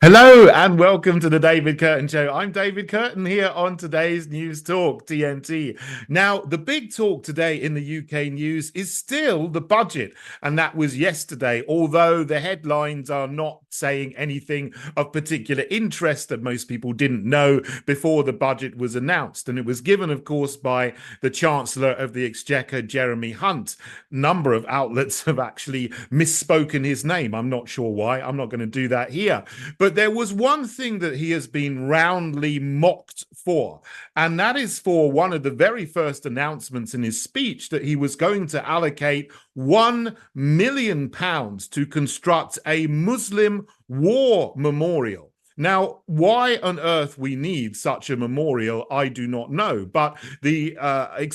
Hello and welcome to the David Kurten Show. I'm David Kurten here on today's News Talk, TNT. Now, the big talk today in the UK news is still the budget, and that was yesterday, although the headlines are not saying anything of particular interest that most people didn't know before the budget was announced. And it was given, of course, by the Chancellor of the Exchequer, Jeremy Hunt. A number of outlets have actually misspoken his name. I'm not sure why. I'm not going to do that here. But there was one thing that he has been roundly mocked for, and that is for one of the very first announcements in his speech that he was going to allocate £1 million to construct a Muslim war memorial. Now, why on earth we need such a memorial, I do not know. But the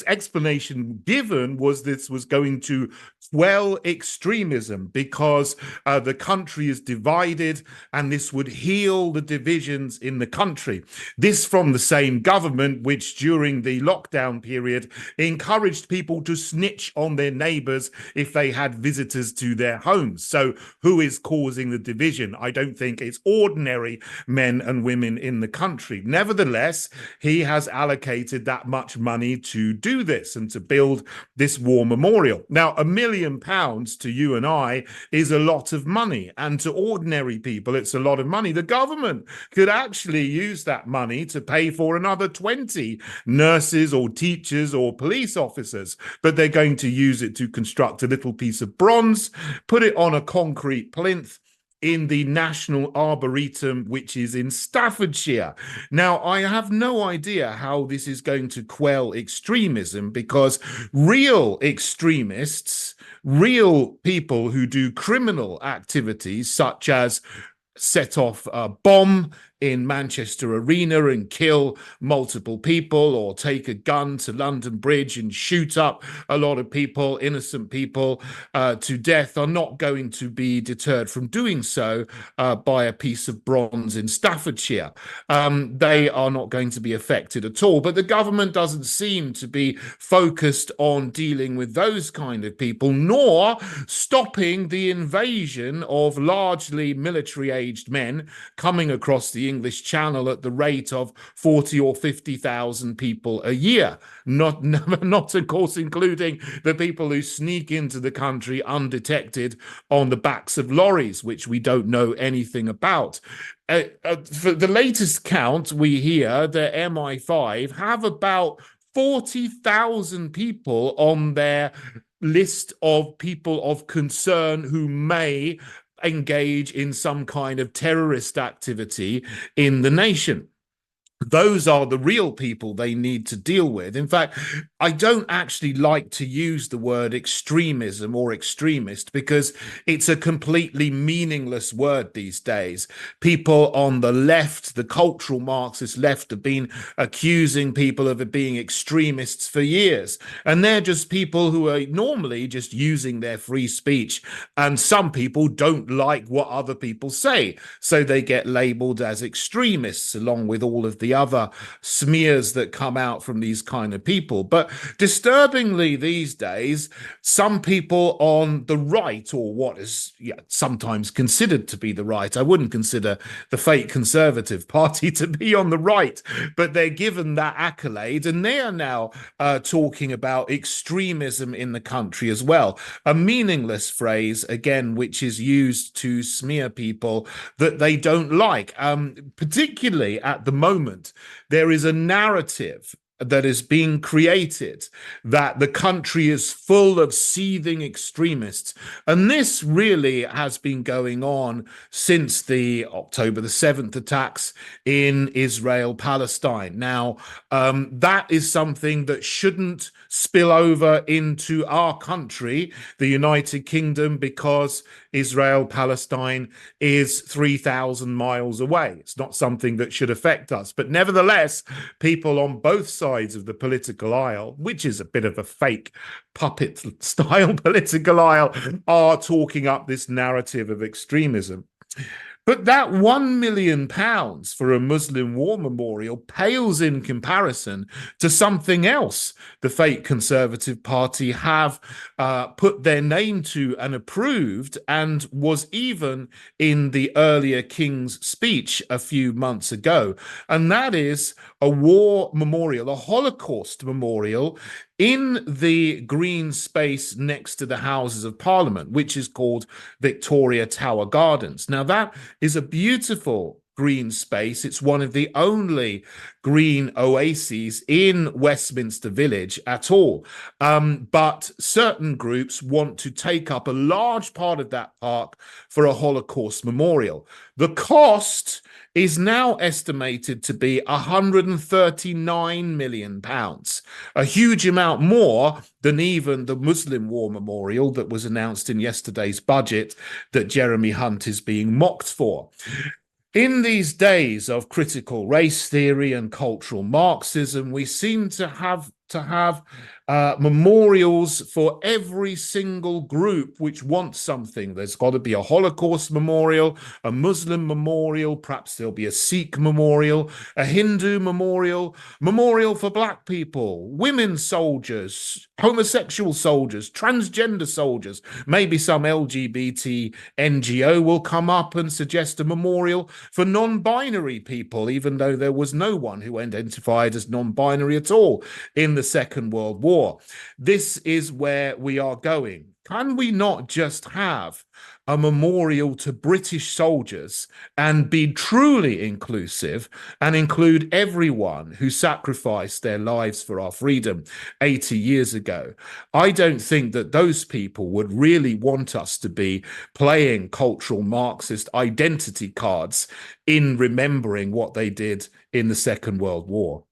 explanation given was this was going to quell extremism because the country is divided and this would heal the divisions in the country. This from the same government which during the lockdown period encouraged people to snitch on their neighbors if they had visitors to their homes. So who is causing the division? I don't think it's ordinary men and women in the country. Nevertheless, he has allocated that much money to do this and to build this war memorial. Now, £1 million to you and I is a lot of money, and to ordinary people it's a lot of money. The government could actually use that money to pay for another 20 nurses or teachers or police officers, but they're going to use it to construct a little piece of bronze, put it on a concrete plinth in the National Arboretum, which is in Staffordshire. Now, I have no idea how this is going to quell extremism, because real extremists, real people who do criminal activities, such as set off a bomb in Manchester Arena and kill multiple people, or take a gun to London Bridge and shoot up a lot of people, innocent people, to death, are not going to be deterred from doing so by a piece of bronze in Staffordshire. They are not going to be affected at all. But the government doesn't seem to be focused on dealing with those kind of people, nor stopping the invasion of largely military-aged men coming across the English Channel at the rate of 40 or 50,000 people a year. Not, of course, including the people who sneak into the country undetected on the backs of lorries, which we don't know anything about. For the latest count, we hear that MI5 have about 40,000 people on their list of people of concern who may engage in some kind of terrorist activity in the nation. Those are the real people they need to deal with. In fact, I don't actually like to use the word extremism or extremist, because it's a completely meaningless word these days. People on the left, the cultural Marxist left, have been accusing people of being extremists for years. And they're just people who are normally just using their free speech. And some people don't like what other people say, so they get labeled as extremists, along with all of the other smears that come out from these kind of people. But disturbingly these days, some people on the right, or what is sometimes considered to be the right — I wouldn't consider the fake Conservative Party to be on the right, but they're given that accolade, and they are now talking about extremism in the country as well. A meaningless phrase, again, which is used to smear people that they don't like. Particularly at the moment, there is a narrative that is being created that the country is full of seething extremists. And this really has been going on since the October the 7th attacks in Israel, Palestine. Now, that is something that shouldn't spill over into our country, the United Kingdom, because Israel, Palestine is 3,000 miles away. It's not something that should affect us. But nevertheless, people on both sides of the political aisle, which is a bit of a fake puppet style political aisle, are talking up this narrative of extremism. But that £1 million for a Muslim war memorial pales in comparison to something else the fake Conservative Party have put their name to and approved, and was even in the earlier King's speech a few months ago. And that is a war memorial, a Holocaust memorial in the green space next to the Houses of Parliament, which is called Victoria Tower Gardens. Now, that is a beautiful green space. It's one of the only green oases in Westminster Village at all. But certain groups want to take up a large part of that park for a Holocaust memorial. The cost is now estimated to be £139 million, a huge amount more than even the Muslim War Memorial that was announced in yesterday's budget that Jeremy Hunt is being mocked for. In these days of critical race theory and cultural Marxism, we seem to have memorials for every single group which wants something. There's got to be a Holocaust memorial, a Muslim memorial, perhaps there'll be a Sikh memorial, a Hindu memorial, memorial for black people, women soldiers, homosexual soldiers, transgender soldiers. Maybe some LGBT NGO will come up and suggest a memorial for non-binary people, even though there was no one who identified as non-binary at all in the Second World War. This is where we are going. Can we not just have a memorial to British soldiers and be truly inclusive and include everyone who sacrificed their lives for our freedom 80 years ago? I don't think that those people would really want us to be playing cultural Marxist identity cards in remembering what they did in the Second World War.